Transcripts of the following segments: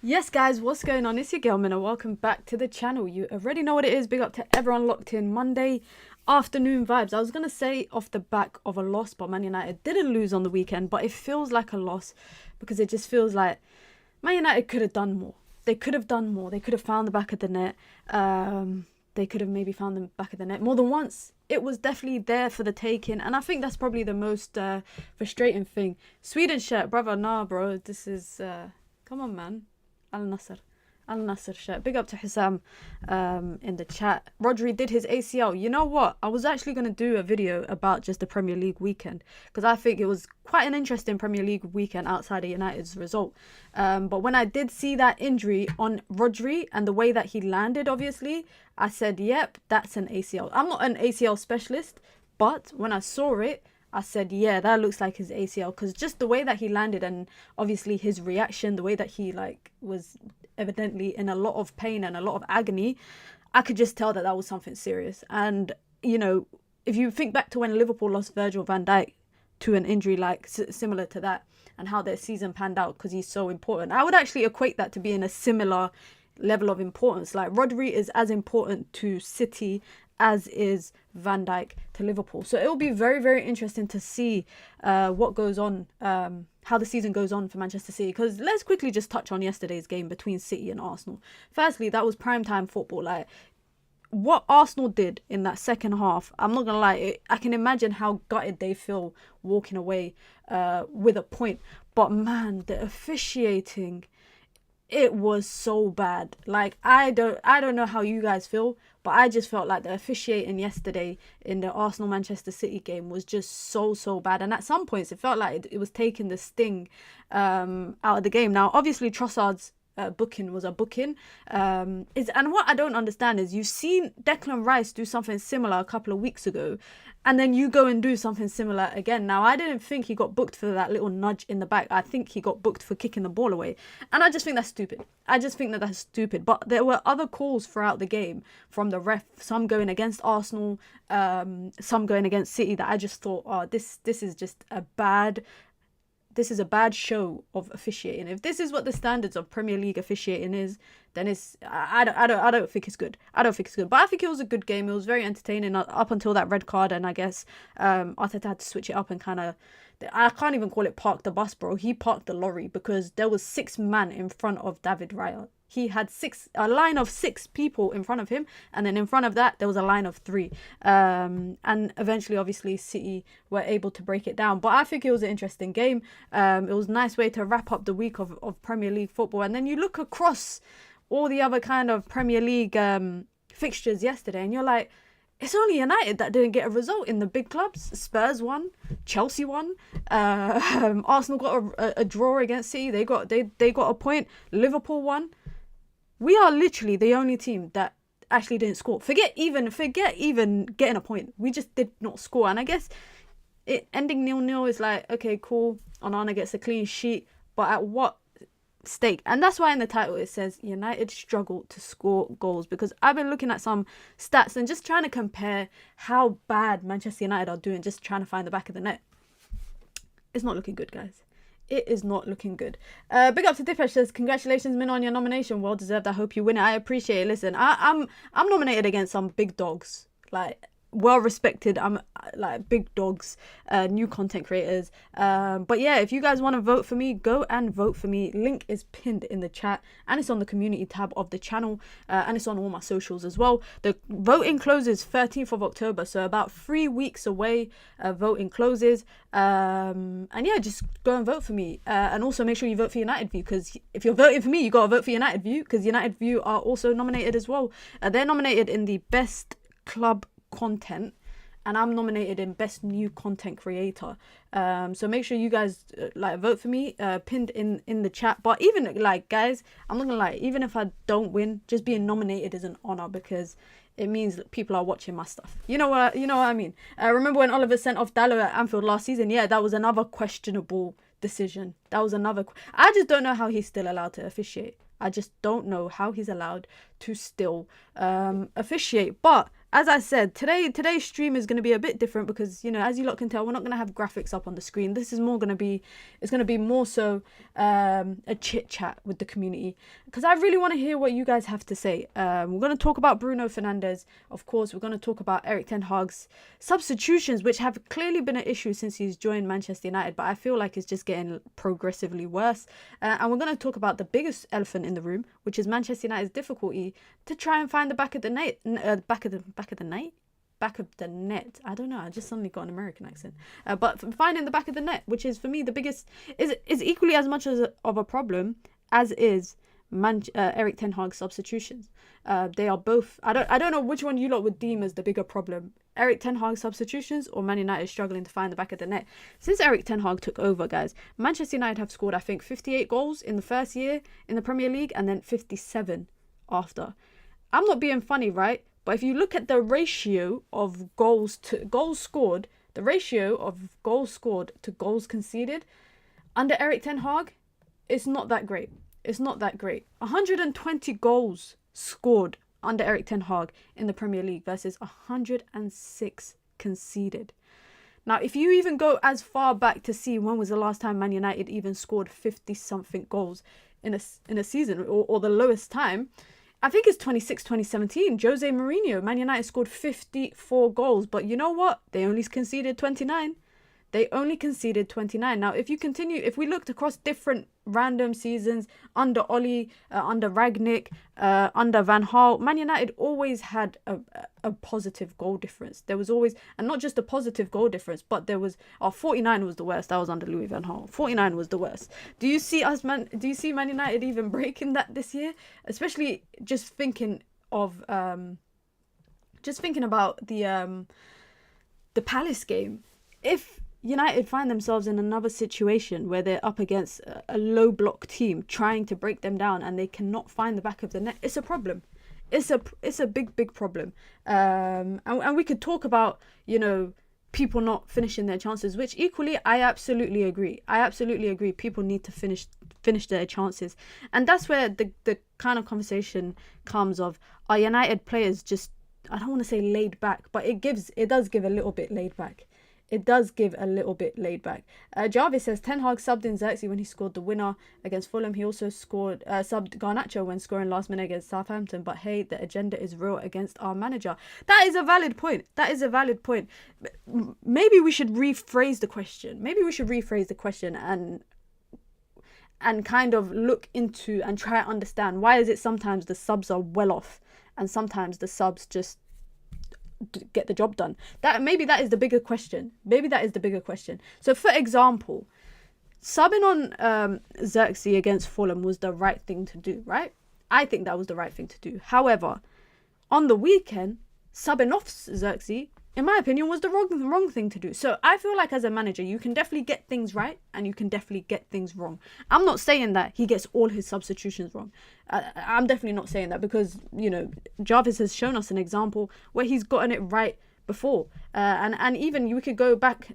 Yes, guys, what's going on? It's your girl Minna. Welcome back to the channel. You already know what it is. Big up to everyone locked in. Monday afternoon vibes. I was going to say off the back of a loss, but Man United didn't lose on the weekend, but it feels like a loss because it just feels like Man United could have done more. They could have done more. They could have found the back of the net. They could have maybe found the back of the net more than once. It was definitely there for the taking, and I think that's probably the most frustrating thing. Sweden shirt, brother, nah, bro. This is... come on, man. Al Nasser. Al Nasser shirt. Big up to Hissam in the chat. Rodri did his ACL. You know what? I was actually going to do a video about just the Premier League weekend because I think it was quite an interesting Premier League weekend outside of United's result. But when I did see that injury on Rodri and the way that he landed, obviously, I said, yep, that's an ACL. I'm not an ACL specialist, but when I saw it, I said, yeah, that looks like his ACL, because just the way that he landed and obviously his reaction, the way that he was evidently in a lot of pain and a lot of agony, I could just tell that that was something serious. And, you know, if you think back to when Liverpool lost Virgil van Dijk to an injury similar to that and how their season panned out because he's so important, I would actually equate that to being a similar level of importance. Like, Rodri is as important to City as is Van Dijk to Liverpool. So it will be very, very interesting to see what goes on, how the season goes on for Manchester City. Because let's quickly just touch on yesterday's game between City and Arsenal. Firstly, that was primetime football. Like, what Arsenal did in that second half, I'm not going to lie, I can imagine how gutted they feel walking away with a point. But man, the officiating, it was so bad. Like, I don't know how you guys feel, but I just felt like the officiating yesterday in the Arsenal Manchester City game was just so bad. And at some points, it felt like it was taking the sting out of the game. Now, obviously, Trossard's booking was a booking. And what I don't understand is you've seen Declan Rice do something similar a couple of weeks ago, and then you go and do something similar again. Now, I didn't think he got booked for that little nudge in the back. I think he got booked for kicking the ball away. And I just think that's stupid. I just think that that's stupid. But there were other calls throughout the game from the ref, some going against Arsenal, some going against City, that I just thought, oh, this is just a bad... This is a bad show of officiating. If this is what the standards of Premier League officiating is, then I don't think it's good. I don't think it's good. But I think it was a good game. It was very entertaining up until that red card, and I guess Arteta had to switch it up and kind of... I can't even call it park the bus, bro. He parked the lorry because there was 6 men in front of David Raya. He had a line of 6 people in front of him, and then in front of that there was a line of 3. And eventually, obviously, City were able to break it down. But I think it was an interesting game. It was a nice way to wrap up the week of Premier League football. And then you look across all the other kind of Premier League fixtures yesterday, and you're like, it's only United that didn't get a result in the big clubs. Spurs won, Chelsea won, Arsenal got a draw against City. They got a point. Liverpool won. We are literally the only team that actually didn't score. Forget even getting a point. We just did not score. And I guess it ending 0-0 is like, okay, cool. Onana gets a clean sheet, but at what stake? And that's why in the title it says United struggle to score goals, because I've been looking at some stats and just trying to compare how bad Manchester United are doing, just trying to find the back of the net. It's not looking good, guys. It is not looking good. Big up to Dipesh, says, congratulations, Min, on your nomination. Well deserved. I hope you win it. I appreciate it. Listen, I'm nominated against some big dogs. Like, well respected, I'm like big dogs, new content creators, but yeah, if you guys want to vote for me, go and vote for me. Link is pinned in the chat, and it's on the community tab of the channel, and it's on all my socials as well. The voting closes 13th of October, so about 3 weeks away. Voting closes, and yeah, just go and vote for me, and also make sure you vote for United View, because if you're voting for me, you gotta vote for United View, because United View are also nominated as well. They're nominated in the best club content, and I'm nominated in best new content creator, so make sure you guys vote for me, pinned in the chat. But even guys, I'm not gonna lie, even if I don't win, just being nominated is an honor, because it means that people are watching my stuff. You know what I mean. Remember when Oliver sent off Dallo at Anfield last season? Yeah, that was another questionable decision. I just don't know how he's still allowed to officiate. I just don't know how he's allowed to still officiate. But as I said, today's stream is going to be a bit different because, you know, as you lot can tell, we're not going to have graphics up on the screen. This is more going to be, it's going to be more so a chit chat with the community, because I really want to hear what you guys have to say. We're going to talk about Bruno Fernandes, of course. We're going to talk about Erik ten Hag's substitutions, which have clearly been an issue since he's joined Manchester United, but I feel like it's just getting progressively worse. And we're going to talk about the biggest elephant in the room, which is Manchester United's difficulty to try and find the back of the net, back of the net. I don't know. I just suddenly got an American accent. But finding the back of the net, which is for me the biggest, is equally as much of a problem as is Erik ten Hag's substitutions. They are both. I don't know which one you lot would deem as the bigger problem: Erik ten Hag's substitutions or Man United struggling to find the back of the net. Since Erik ten Hag took over, guys, Manchester United have scored, I think, 58 goals in the first year in the Premier League, and then 57 after. I'm not being funny, right? But if you look at the ratio of goals scored, the ratio of goals scored to goals conceded under Erik ten Hag, it's not that great. It's not that great. 120 goals scored under Erik ten Hag in the Premier League versus 106 conceded. Now, if you even go as far back to see when was the last time Man United even scored 50-something goals in a season, or the lowest time, I think it's 2017. Jose Mourinho, Man United scored 54 goals. But you know what? They only conceded 29. They only conceded 29. Now, if we looked across different random seasons, under Oli, under Ragnick, under Van Gaal, Man United always had a positive goal difference. There was always, and not just a positive goal difference, but there was, 49 was the worst. That was under Louis Van Gaal. 49 was the worst. Do you see Man United even breaking that this year? Especially just thinking about the Palace game. If United find themselves in another situation where they're up against a low block team trying to break them down and they cannot find the back of the net, it's a problem. It's a big problem. And we could talk about, you know, people not finishing their chances, which equally I absolutely agree. People need to finish their chances. And that's where the kind of conversation comes of, are United players just, I don't want to say laid back, but it does give a little bit laid back. Jarvis says Ten Hag subbed in Xerxes when he scored the winner against Fulham. He also subbed Garnacho when scoring last minute against Southampton. But hey, the agenda is real against our manager. That is a valid point. Maybe we should rephrase the question. And kind of look into and try to understand, why is it sometimes the subs are well off and sometimes the subs just get the job done. Maybe that is the bigger question. So for example, subbing on Xerxes against Fulham was the right thing to do, right? I think that was the right thing to do. However, on the weekend, subbing off Xerxes, in my opinion, was the wrong thing to do. So I feel like as a manager, you can definitely get things right and you can definitely get things wrong. I'm not saying that he gets all his substitutions wrong. I'm definitely not saying that, because, you know, Jarvis has shown us an example where he's gotten it right before. And even we could go back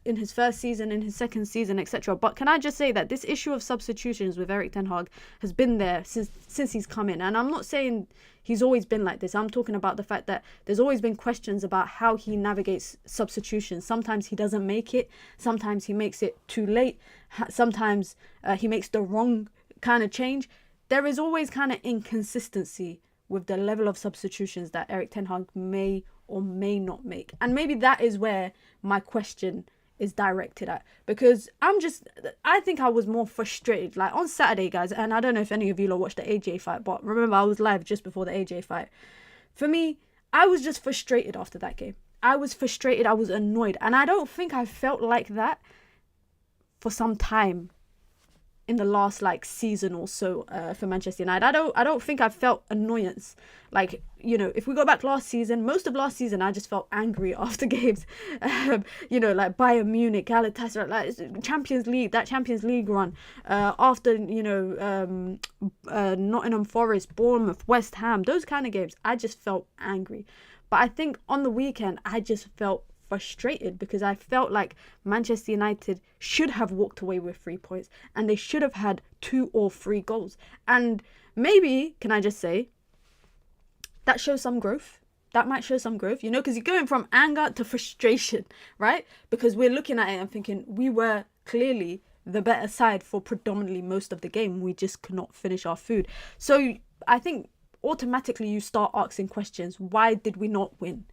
in his first season, in his second season, etc. But can I just say that this issue of substitutions with Erik ten Hag has been there since he's come in. And I'm not saying he's always been like this. I'm talking about the fact that there's always been questions about how he navigates substitutions. Sometimes he doesn't make it. Sometimes he makes it too late. Sometimes he makes the wrong kind of change. There is always kind of inconsistency with the level of substitutions that Erik ten Hag may or may not make. And maybe that is where my question is directed at, because I think I was more frustrated like on Saturday, guys, and I don't know if any of you watched the AJ fight, but remember I was live just before the AJ fight. For me, I was just frustrated after that game. I was frustrated, I was annoyed, and I don't think I felt like that for some time in the last season or so for Manchester United. I don't think I felt annoyance. Like, you know, if we go back most of last season, I just felt angry after games. You know, like Bayern Munich, Galatasaray, like Champions League run. After, you know, Nottingham Forest, Bournemouth, West Ham, those kind of games, I just felt angry. But I think on the weekend, I just felt frustrated because I felt like Manchester United should have walked away with 3 points and they should have had 2 or 3 goals. And maybe, can I just say, that shows some growth. that might show some growth, you know, because you're going from anger to frustration, right? Because we're looking at it and thinking we were clearly the better side for predominantly most of the game. We just could not finish our food. So I think automatically you start asking questions. Why did we not win?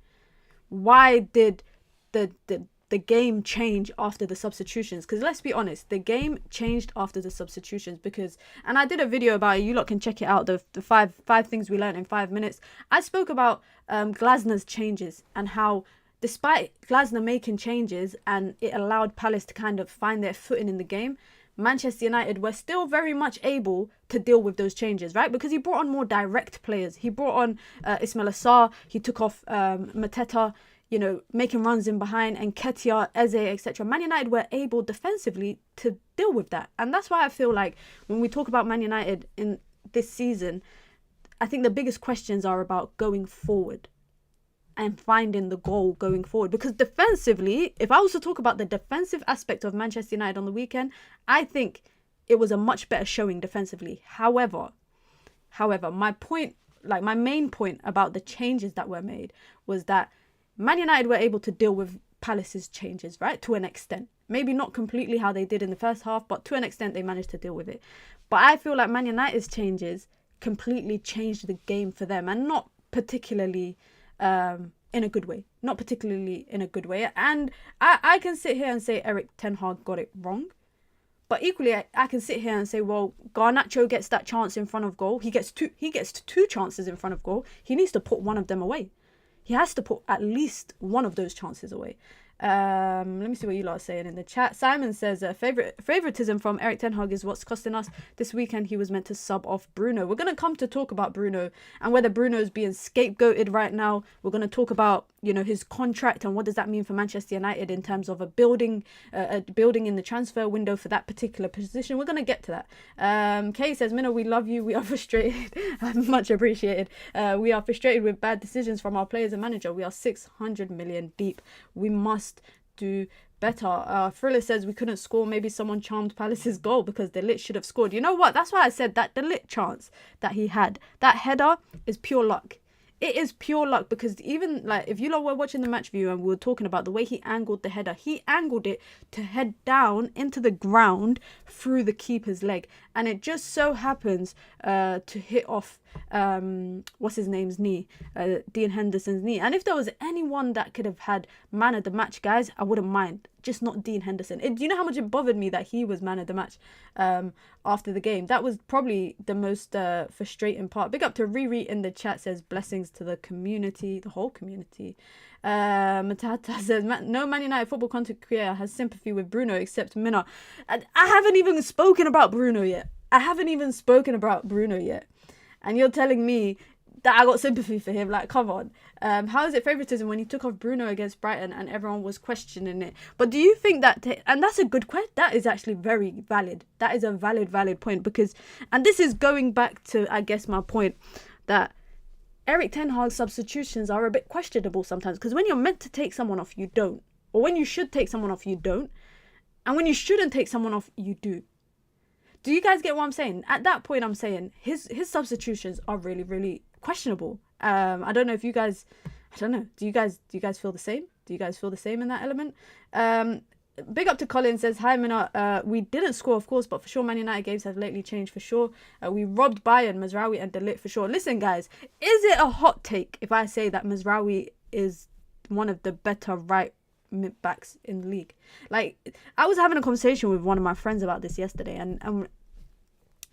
Why did the game change after the substitutions? Because let's be honest, the game changed after the substitutions. Because, and I did a video about it, you lot can check it out, the five things we learned in 5 minutes. I spoke about Glasner's changes and how despite Glasner making changes and it allowed Palace to kind of find their footing in the game, Manchester United were still very much able to deal with those changes, right? Because he brought on more direct players. He brought on Ismail Assar, he took off Mateta, you know, making runs in behind, and Ketia, Eze, etc. Man United were able defensively to deal with that. And that's why I feel like when we talk about Man United in this season, I think the biggest questions are about going forward and finding the goal going forward. Because defensively, if I was to talk about the defensive aspect of Manchester United on the weekend, I think it was a much better showing defensively. However, my point, like my main point about the changes that were made was that Man United were able to deal with Palace's changes, right? To an extent. Maybe not completely how they did in the first half, but to an extent they managed to deal with it. But I feel like Man United's changes completely changed the game for them, and not particularly in a good way. Not particularly in a good way. And I can sit here and say Erik ten Hag got it wrong. But equally, I can sit here and say, well, Garnacho gets that chance in front of goal. He gets two chances in front of goal. He needs to put one of them away. He has to put at least one of those chances away. Let me see what you lot are saying in the chat. Simon says, favoritism from Erik ten Hag is what's costing us. This weekend he was meant to sub off Bruno. We're going to come to talk about Bruno and whether Bruno is being scapegoated right now. We're going to talk about, you know, his contract and what does that mean for Manchester United in terms of a building in the transfer window for that particular position. We're going to get to that. Kay says, Minna, we love you. We are frustrated. Much appreciated. We are frustrated with bad decisions from our players and manager. We are 600 million deep. We must do better. Thriller says we couldn't score. Maybe someone charmed Palace's goal because De Ligt should have scored. You know what? That's why I said that De Ligt chance that he had, that header is pure luck. It is pure luck, because even like if you lot were watching the match view and we were talking about the way he angled the header, he angled it to head down into the ground through the keeper's leg, and it just so happens to hit off what's his name's knee, Dean Henderson's knee. And if there was anyone that could have had man of the match, guys, I wouldn't mind. Just not Dean Henderson. Do you know how much it bothered me that he was man of the match after the game? That was probably the most frustrating part. Big up to Riri in the chat, says blessings to the community, the whole community. Matata says, no Man United football content creator has sympathy with Bruno except Minna. I haven't even spoken about Bruno yet. And you're telling me that I got sympathy for him? Like, come on. How is it favoritism when he took off Bruno against Brighton and everyone was questioning it? But do you think that, and that's a good question, that is actually very valid. That is a valid point, because, and this is going back to, I guess, my point that Erik ten Hag's substitutions are a bit questionable sometimes, because when you're meant to take someone off, you don't. Or when you should take someone off, you don't. And when you shouldn't take someone off, you do. Do you guys get what I'm saying? At that point, I'm saying his substitutions are really, really questionable. I don't know if you guys, I don't know. Do you guys feel the same? Do you guys feel the same in that element? Big up to Colin, says, hi Minna, we didn't score, of course, but for sure Man United games have lately changed for sure. We robbed Bayern, Mazraoui and De Ligt for sure. Listen, guys, is it a hot take if I say that Mazraoui is one of the better right mid-backs in the league? Like, I was having a conversation with one of my friends about this yesterday, and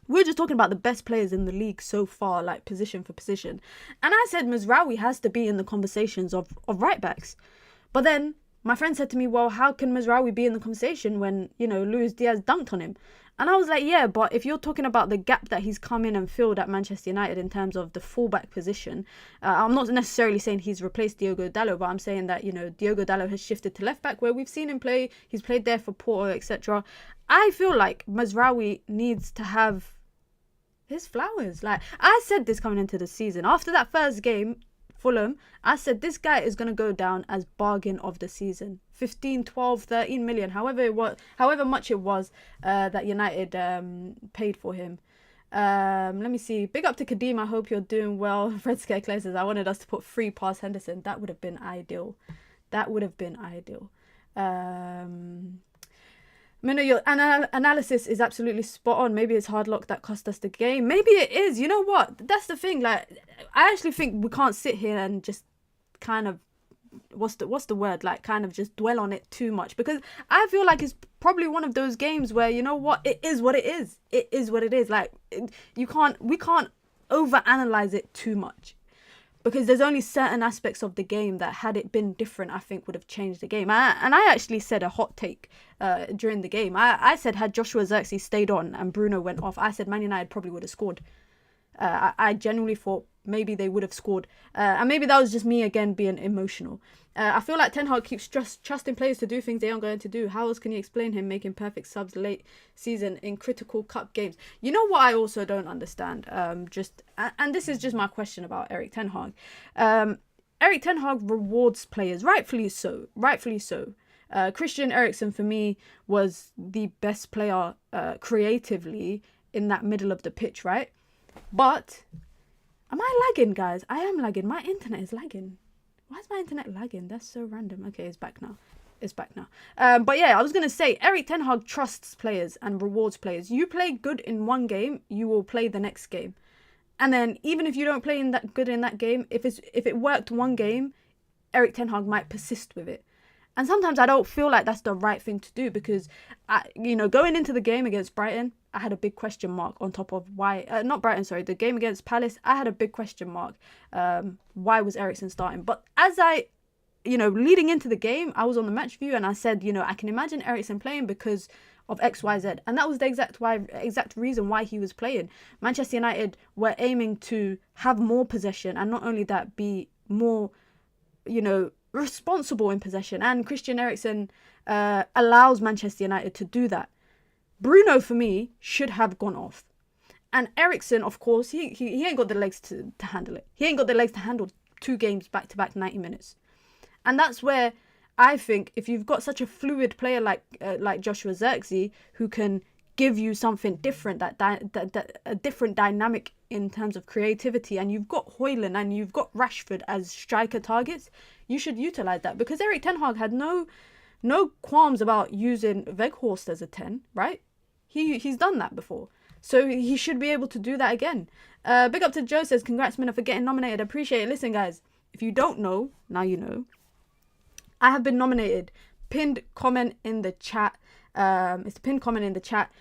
we were just talking about the best players in the league so far, like position for position. And I said Mazraoui has to be in the conversations of right backs. But then my friend said to me, well, how can Mazraoui be in the conversation when, you know, Luis Diaz dunked on him? And I was like, yeah, but if you're talking about the gap that he's come in and filled at Manchester United in terms of the fullback position, I'm not necessarily saying he's replaced Diogo Dalot, but I'm saying that, you know, Diogo Dalot has shifted to left back where we've seen him play. He's played there for Porto, etc. I feel like Mazraoui needs to have his flowers. Like, I said this coming into the season. After that first game, Fulham, I said this guy is going to go down as bargain of the season. 15, 12, 13 million, however much it was that United paid for him. Let me see. Big up to Kadeem. I hope you're doing well. Fred Scare Clay says, I wanted us to put 3 past Henderson. That would have been ideal. That would have been ideal. Mino, your analysis is absolutely spot on. Maybe it's hard luck that cost us the game. Maybe it is. You know what? That's the thing. Like, I actually think we can't sit here and just kind of, what's the word? Like, kind of just dwell on it too much, because I feel like it's probably one of those games where, you know what? It is what it is. It is what it is. Like, we can't overanalyze it too much. Because there's only certain aspects of the game that, had it been different, I think would have changed the game. And I actually said a hot take during the game. I said, had Joshua Zirkzee stayed on and Bruno went off, I said Man United probably would have scored. I genuinely thought maybe they would have scored. And maybe that was just me again being emotional. I feel like Ten Hag keeps trusting players to do things they aren't going to do. How else can you explain him making perfect subs late season in critical cup games? You know what I also don't understand? And this is just my question about Erik Ten Hag. Erik Ten Hag rewards players, rightfully so. Christian Eriksen for me was the best player creatively in that middle of the pitch, right? But am I lagging, guys? I am lagging. My internet is lagging. Why is my internet lagging? That's so random. Okay, it's back now. But yeah, I was going to say, Erik Ten Hag trusts players and rewards players. You play good in one game, you will play the next game. And then even if you don't play good in that game, if it worked one game, Erik Ten Hag might persist with it. And sometimes I don't feel like that's the right thing to do, because, going into the game against Brighton, I had a big question mark on top of why... not Brighton, sorry. The game against Palace, I had a big question mark. Why was Eriksen starting? But as leading into the game, I was on the match view and I said, I can imagine Eriksen playing because of X, Y, Z. And that was the exact reason why he was playing. Manchester United were aiming to have more possession, and not only that, be more, responsible in possession. And Christian Eriksen allows Manchester United to do that. Bruno, for me, should have gone off. And Eriksen, of course, he ain't got the legs to handle it. He ain't got the legs to handle 2 games back-to-back 90 minutes. And that's where I think if you've got such a fluid player like Joshua Zirkzee, who can give you something different, that a different dynamic in terms of creativity, and you've got Højlund and you've got Rashford as striker targets, you should utilise that. Because Erik Ten Hag had no qualms about using Weghorst as a 10, right? He's done that before. So he should be able to do that again. Big up to Joe says, congrats, Minna, for getting nominated. Appreciate it. Listen, guys, if you don't know, now you know. I have been nominated. Pinned comment in the chat. It's the pinned comment in the chat.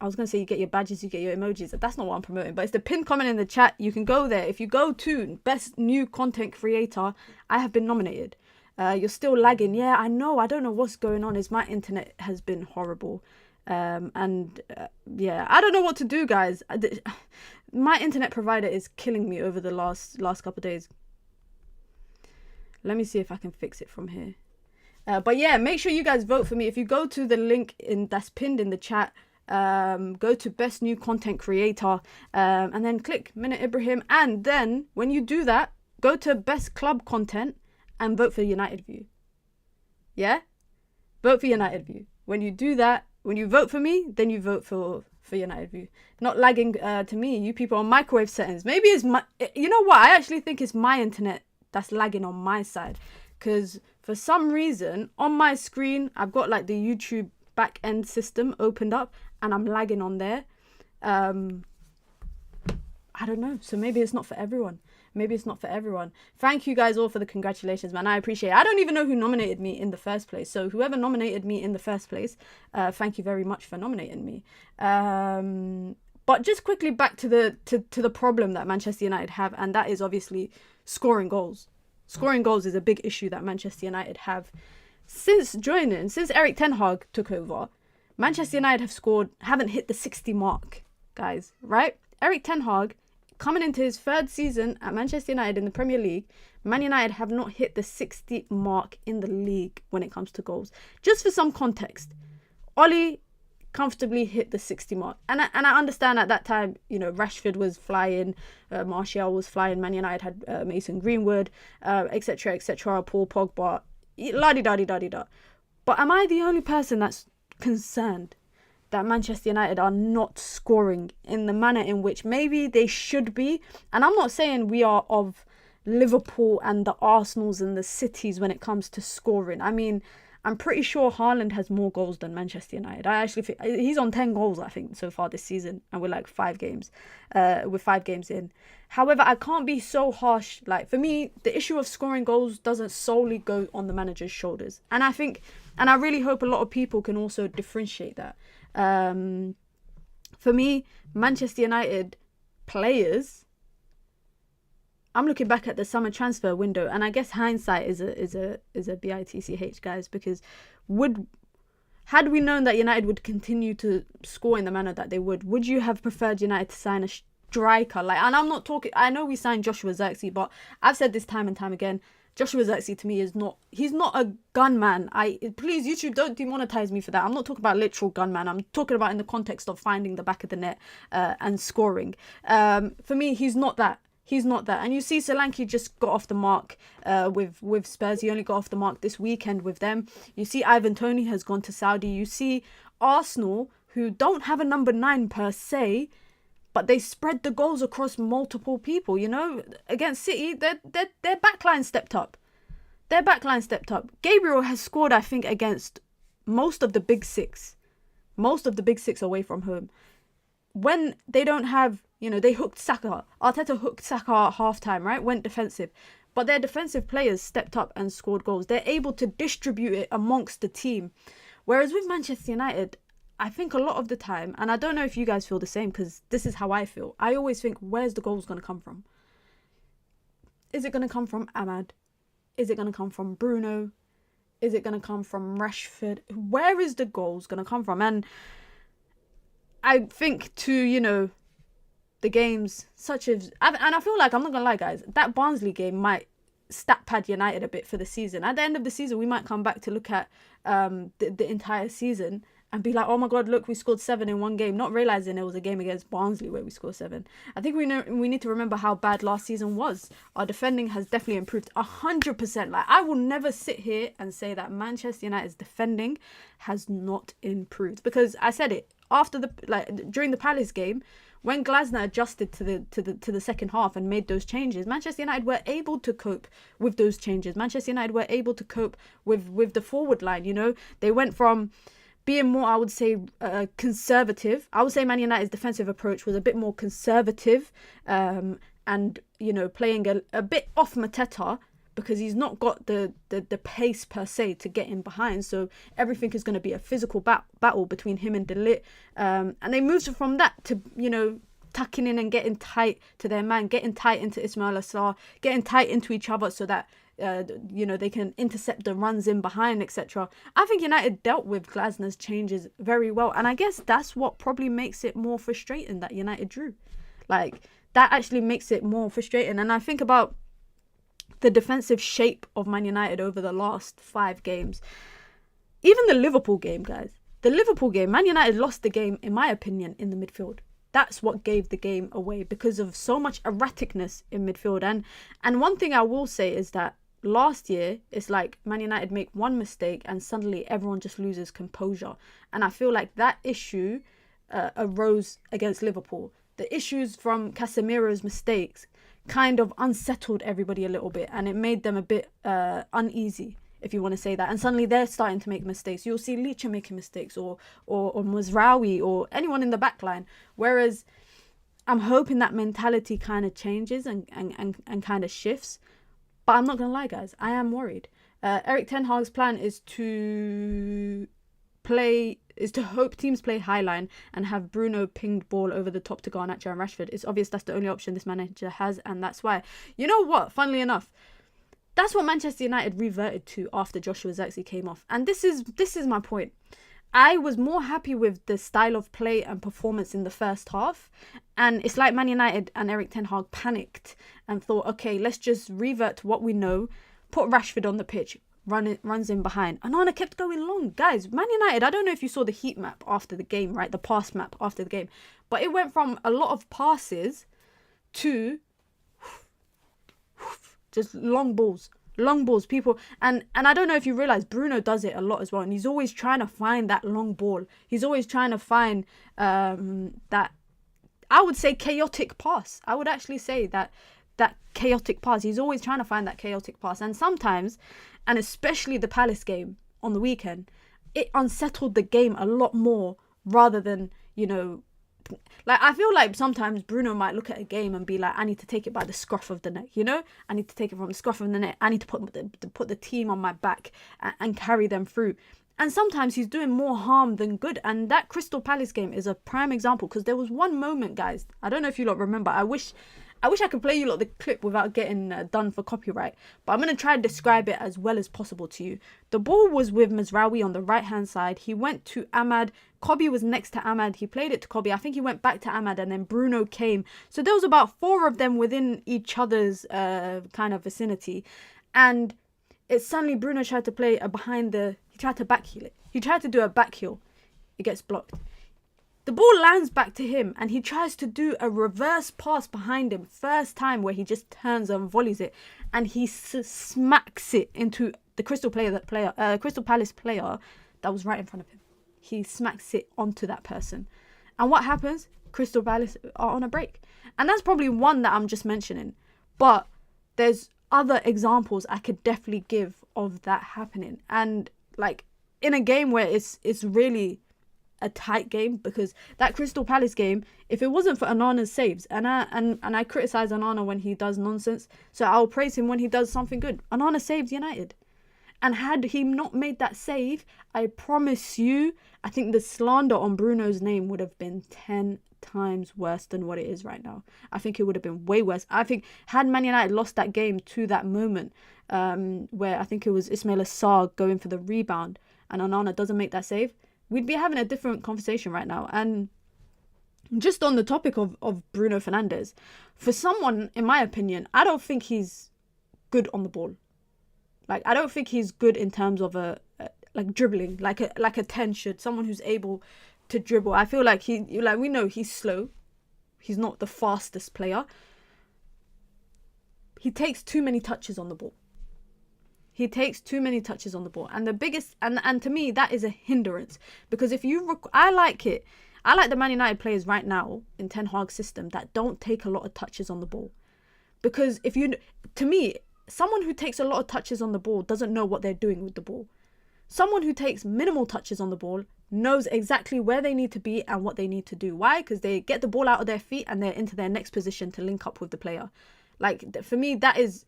I was going to say you get your badges, you get your emojis. That's not what I'm promoting, but it's the pinned comment in the chat. You can go there. If you go to Best New Content Creator, I have been nominated. You're still lagging. Yeah, I know. I don't know what's going on. My internet has been horrible. Yeah, I don't know what to do, guys. My internet provider is killing me over the last couple of days. Let me see if I can fix it from here. But yeah, make sure you guys vote for me. If you go to the link that's pinned in the chat, go to Best New Content Creator, and then click Minna Ibrahim. And then when you do that, go to Best Club Content and vote for United View. Yeah? Vote for United View. When you do that, when you vote for me, then you vote for United View. Not lagging to me. You people on microwave settings. Maybe it's my... You know what? I actually think it's my internet that's lagging on my side. Because for some reason, on my screen, I've got like the YouTube back end system opened up and I'm lagging on there. I don't know. So maybe it's not for everyone. Thank you guys all for the congratulations, man. I appreciate it. I don't even know who nominated me in the first place. So whoever nominated me in the first place, thank you very much for nominating me. But just quickly back to the problem that Manchester United have, and that is obviously scoring goals. Scoring goals is a big issue that Manchester United have. Since Erik Ten Hag took over, Manchester United haven't hit the 60 mark, guys, right? Erik Ten Hag, coming into his 3rd season at Manchester United in the Premier League, Man United have not hit the 60 mark in the league when it comes to goals. Just for some context, Oli comfortably hit the 60 mark. And I understand at that time, Rashford was flying, Martial was flying, Man United had Mason Greenwood, etc., Paul Pogba, la-di-da-di-da-di-da. But am I the only person that's concerned that Manchester United are not scoring in the manner in which maybe they should be. And I'm not saying we are of Liverpool and the Arsenals and the Cities when it comes to scoring. I mean, I'm pretty sure Haaland has more goals than Manchester United. I actually think he's on 10 goals, I think, so far this season, and we're like 5 games. We're 5 games in. However, I can't be so harsh. Like, for me, the issue of scoring goals doesn't solely go on the manager's shoulders. And I think, and I really hope a lot of people can also differentiate that. For me, Manchester United players, I'm looking back at the summer transfer window, and I guess hindsight is a bitch, guys, because had we known that United would continue to score in the manner that they would you have preferred United to sign a striker? Like, and I'm not talking, I know we signed Joshua Zirkzee, but I've said this time and time again, Joshua Zirkzee to me he's not a gunman. Please, YouTube, don't demonetize me for that. I'm not talking about literal gunman. I'm talking about in the context of finding the back of the net and scoring. For me, he's not that. He's not that. And you see Solanke just got off the mark with Spurs. He only got off the mark this weekend with them. You see Ivan Toney has gone to Saudi. You see Arsenal, who don't have a number 9 per se, but they spread the goals across multiple people. You know, against City, their backline stepped up. Their backline stepped up. Gabriel has scored, I think, against most of the big 6. Most of the big 6 away from home. When they don't have, you know, they hooked Saka. Arteta hooked Saka at halftime, right? Went defensive. But their defensive players stepped up and scored goals. They're able to distribute it amongst the team. Whereas with Manchester United, I think a lot of the time, and I don't know if you guys feel the same, because this is how I feel. I always think, where's the goals going to come from? Is it going to come from Ahmad? Is it going to come from Bruno? Is it going to come from Rashford? Where is the goals going to come from? And I think to, you know, the games such as, and I feel like, I'm not gonna lie, guys, that Barnsley game might stat pad United a bit for the season. At the end of the season, we might come back to look at the entire season and be like, oh my god, look, we scored 7 in one game, not realizing it was a game against Barnsley where we scored 7. I think we need to remember how bad last season was. Our defending has definitely improved 100%. Like, I will never sit here and say that Manchester United's defending has not improved, because I said it after during the Palace game, when Glasner adjusted to the second half and made those changes, Manchester United were able to cope with those changes. Manchester United were able to cope with the forward line. You know, they went from being more, I would say, conservative. I would say Man United's defensive approach was a bit more conservative, and, you know, playing a bit off Mateta, because he's not got the pace per se to get in behind. So everything is going to be a physical battle between him and De Ligt. And they moved from that to, you know, tucking in and getting tight to their man, getting tight into Ismail Assar, getting tight into each other so that, you know, they can intercept the runs in behind, etc. I think United dealt with Glasner's changes very well. And I guess that's what probably makes it more frustrating that United drew. Like, that actually makes it more frustrating. And I think about the defensive shape of Man United over the last 5 games. Even the Liverpool game, guys. The Liverpool game, Man United lost the game, in my opinion, in the midfield. That's what gave the game away, because of so much erraticness in midfield. And one thing I will say is that last year, it's like Man United make one mistake and suddenly everyone just loses composure. And I feel like that issue arose against Liverpool. The issues from Casemiro's mistakes kind of unsettled everybody a little bit, and it made them a bit uneasy, if you want to say that. And suddenly they're starting to make mistakes. You'll see Licha making mistakes, or Mazraoui, or anyone in the back line. Whereas I'm hoping that mentality kind of changes and kind of shifts. But I'm not going to lie, guys, I am worried. Erik Ten Hag's plan is to hope teams play high line and have Bruno pinged ball over the top to Garnacho and Rashford. It's obvious that's the only option this manager has, and that's why. You know what? Funnily enough, that's what Manchester United reverted to after Joshua Zirkzee came off. And this is my point. I was more happy with the style of play and performance in the first half. And it's like Man United and Erik Ten Hag panicked and thought, okay, let's just revert to what we know, put Rashford on the pitch, runs in behind. And Onana kept going long. Guys, Man United, I don't know if you saw the heat map after the game, right? The pass map after the game. But it went from a lot of passes to just long balls. Long balls, people, and I don't know if you realize Bruno does it a lot as well, and he's always trying to find that long ball. He's always trying to find that, I would say, chaotic pass. I would actually say that chaotic pass. He's always trying to find that chaotic pass, and sometimes, and especially the Palace game on the weekend, it unsettled the game a lot more rather than, you know, like, I feel like sometimes Bruno might look at a game and be like, I need to take it by the scruff of the neck, you know? I need to take it from the scruff of the neck. I need to put the team on my back and carry them through. And sometimes he's doing more harm than good. And that Crystal Palace game is a prime example, because there was one moment, guys, I don't know if you lot remember. I wish I could play you lot the clip without getting done for copyright, but I'm going to try and describe it as well as possible to you. The ball was with Mazraoui on the right-hand side. He went to Ahmad. Kobe was next to Ahmad. He played it to Kobe. I think he went back to Ahmad, and then Bruno came. So there was about 4 of them within each other's kind of vicinity. And it's suddenly Bruno tried to play he tried to backheel it. He tried to do a backheel. It gets blocked. The ball lands back to him, and he tries to do a reverse pass behind him. First time where he just turns and volleys it, and he smacks it into the Crystal Palace player that was right in front of him. He smacks it onto that person. And what happens? Crystal Palace are on a break. And that's probably one that I'm just mentioning. But there's other examples I could definitely give of that happening. And like in a game where it's really a tight game, because that Crystal Palace game, if it wasn't for Onana's saves, and I criticize Onana when he does nonsense, so I'll praise him when he does something good. Onana saves United, and had he not made that save, I promise you, I think the slander on Bruno's name would have been 10 times worse than what it is right now. I think it would have been way worse. I think had Man United lost that game to that moment, where I think it was Ismail Assar going for the rebound and Onana doesn't make that save, we'd be having a different conversation right now. And just on the topic of Bruno Fernandes, for someone, in my opinion, I don't think he's good on the ball. Like, I don't think he's good in terms of like dribbling, like a 10 should. Someone who's able to dribble. I feel like we know he's slow. He's not the fastest player. He takes too many touches on the ball. He takes too many touches on the ball. And the biggest, and to me, that is a hindrance. Because if you, I like the Man United players right now in Ten Hag's system that don't take a lot of touches on the ball. Because to me, someone who takes a lot of touches on the ball doesn't know what they're doing with the ball. Someone who takes minimal touches on the ball knows exactly where they need to be and what they need to do. Why? Because they get the ball out of their feet and they're into their next position to link up with the player. Like, for me, that is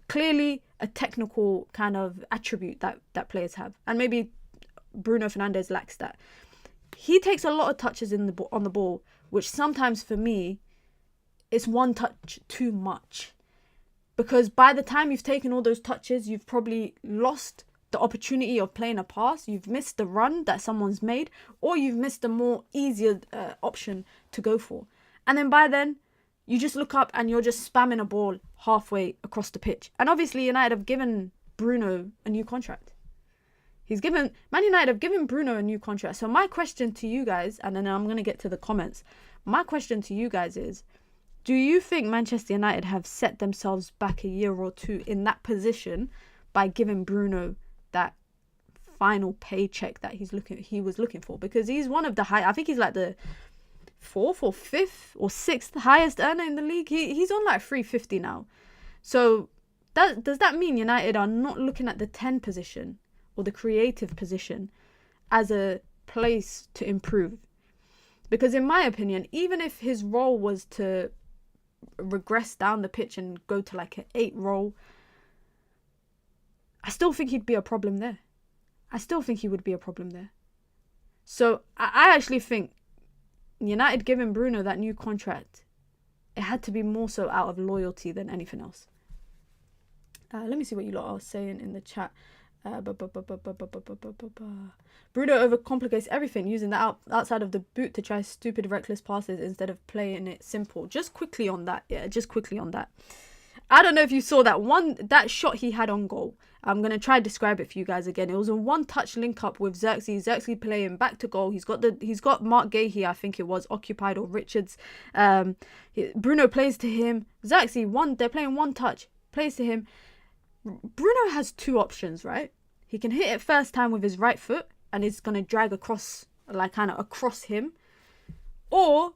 clearly a technical kind of attribute that players have. And maybe Bruno Fernandes lacks that. He takes a lot of touches on the ball, which sometimes for me is one touch too much. Because by the time you've taken all those touches, you've probably lost the opportunity of playing a pass. You've missed the run that someone's made, or you've missed a more easier option to go for. And then by then, you just look up and you're just spamming a ball halfway across the pitch. And obviously United have given Bruno a new contract. Man United have given Bruno a new contract. So my question to you guys, and then I'm going to get to the comments. My question to you guys is, do you think Manchester United have set themselves back a year or two in that position by giving Bruno that final paycheck that he was looking for? Because he's one of the I think he's like the 4th or 5th or 6th highest earner in the league. He's on like 350 now. So does that mean United are not looking at the 10 position or the creative position as a place to improve? Because in my opinion, even if his role was to regress down the pitch and go to like an 8 role, I still think he'd be a problem there. I still think he would be a problem there. So I actually think United giving Bruno that new contract, it had to be more so out of loyalty than anything else. Let me see what you lot are saying in the chat. Bruno overcomplicates everything, using the outside of the boot to try stupid, reckless passes instead of playing it simple. Just quickly on that. I don't know if you saw that shot he had on goal. I'm going to try to describe it for you guys again. It was a one-touch link-up with Xerxes. Xerxes playing back to goal. He's got Mark Gahey, I think it was, occupied, or Richards. Bruno plays to him. Xerxes, they're playing one touch. Plays to him. Bruno has two options, right? He can hit it first time with his right foot and it's going to drag across, like kind of across him. Or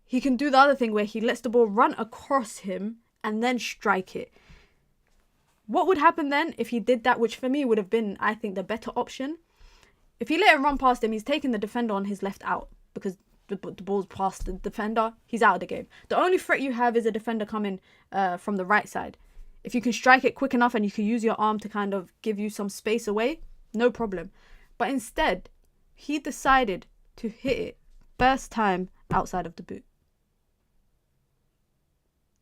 he can do the other thing where he lets the ball run across him and then strike it. What would happen then if he did that, which for me would have been, I think, the better option? If he let him run past him, he's taking the defender on his left out because the ball's past the defender. He's out of the game. The only threat you have is a defender coming from the right side. If you can strike it quick enough and you can use your arm to kind of give you some space away, no problem. But instead, he decided to hit it first time outside of the boot.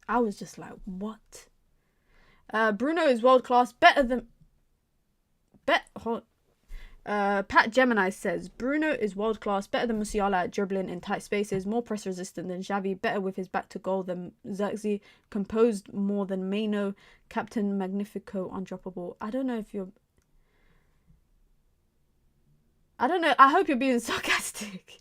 I was just like, what? Bruno is world class, better than... Pat Gemini says, Bruno is world class, better than Musiala at dribbling in tight spaces, more press resistant than Xavi, better with his back to goal than Xerxes, composed more than Maino, Captain Magnifico, undroppable. I don't know. I hope you're being sarcastic.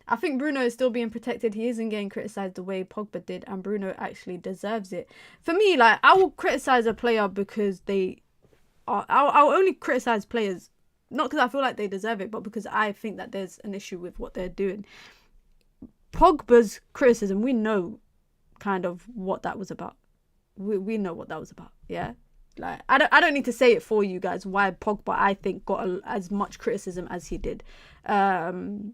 I think Bruno is still being protected. He isn't getting criticised the way Pogba did, and Bruno actually deserves it. For me, like, I will criticise a player because they are... I'll only criticise players, not because I feel like they deserve it, but because I think that there's an issue with what they're doing. Pogba's criticism, we know kind of what that was about. We know what that was about, yeah? Like, I don't need to say it for you guys why Pogba, I think, got as much criticism as he did. And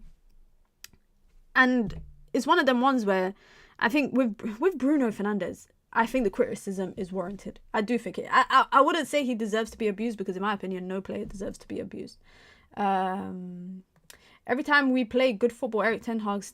it's one of them ones where I think with Bruno Fernandes, I think the criticism is warranted. I do think it. I wouldn't say he deserves to be abused because, in my opinion, no player deserves to be abused. Every time we play good football, Erik ten Hag